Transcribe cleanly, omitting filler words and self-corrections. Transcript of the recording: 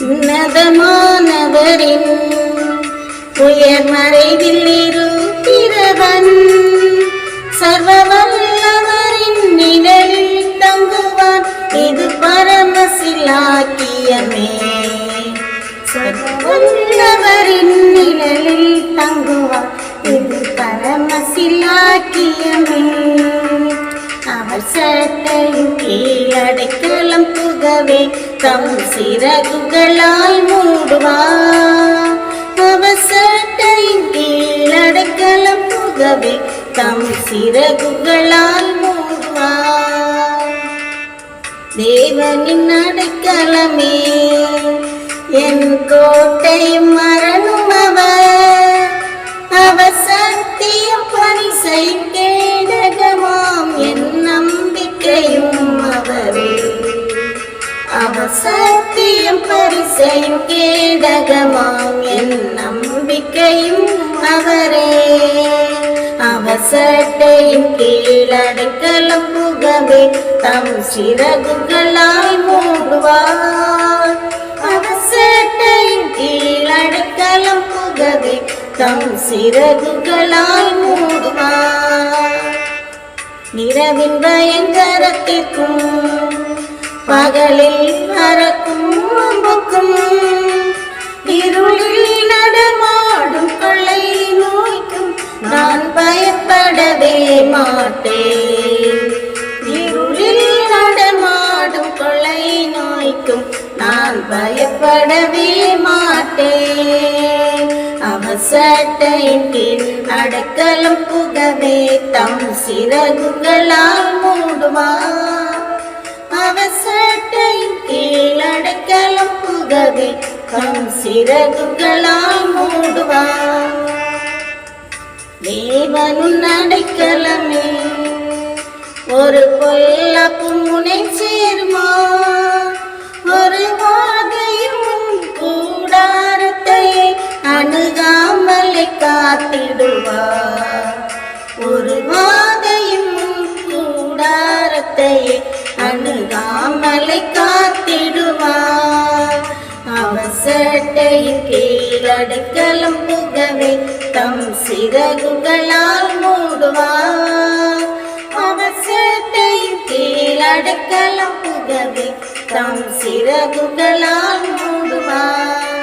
உன்னதமானவரின் உயர் மறைவில் இருக்கிறவன் சர்வ வல்லவரின் நிழலில் தங்குவான். இது பரமசிலாக்கியமே. சர்வ வல்லவரின் நிழலில் தங்குவான். இது பரமசிலாக்கியமே. அவர் சட்டையின் கீழடைக்கலம் புகவே தம் சிறகுகளால் மூடுவார். அவர் சட்டையின் கீழடைக்கலம் புகவே தம் சிறகுகளால் மூடுவார். தேவனின் அடைக்கலமே என் கோட்டையும் மரணும் அவர். அவர் சத்தியம் பரிசை கேடகமாம் என் நம்பிக்கையும் அவரே. அவர் சத்தியம் பரிசையும் கேடகமாம் என் நம்பிக்கையும் அவரே. அவர் சட்டையின் கீழடைக்கலம் புகவே தம் சிறகுகளால் மூடுவார். அவர் சட்டையின் கீழடைக்கலம் புகவே தம் சிறகுகளால் மூடுவார். இரவின் பயங்கரத்திற்கும் பகலில் பறக்கும் அம்புக்கும் இருளில் நடமாடும் கொள்ளை நோய்க்கும் நான் பயப்படவே மாட்டேன். இருளில் நடமாடும் கொள்ளை நோய்க்கும் நான் பயப்படவே மாட்டேன். அவர் சட்டையின் கீழ் அடைக்கலம் புகவே தம் சிறகுகளால் மூடுவார். அவர் சட்டையின் கீழ் அடைக்கலம் புகவே தம் சிறகுகளால் மூடுவார். தேவனுன் அடைக்கலமே ஒரு பொல்லாப்பு முனை சேருமா. ஒரு வாதையும் கூடாரத்தை அணுகாமலை காத்திடுவார். ஒரு வாதையும் கூடாரத்தை அணுகாமலை காத்திடுவார். அவர் சட்டையின் கீழடைக்கலம் புகவே தம் சிறகுகளால் மூடுவார். அவர் சட்டையின் கீழடைக்கலம் புகவே தம் சிறகுகளால் மூடுவார்.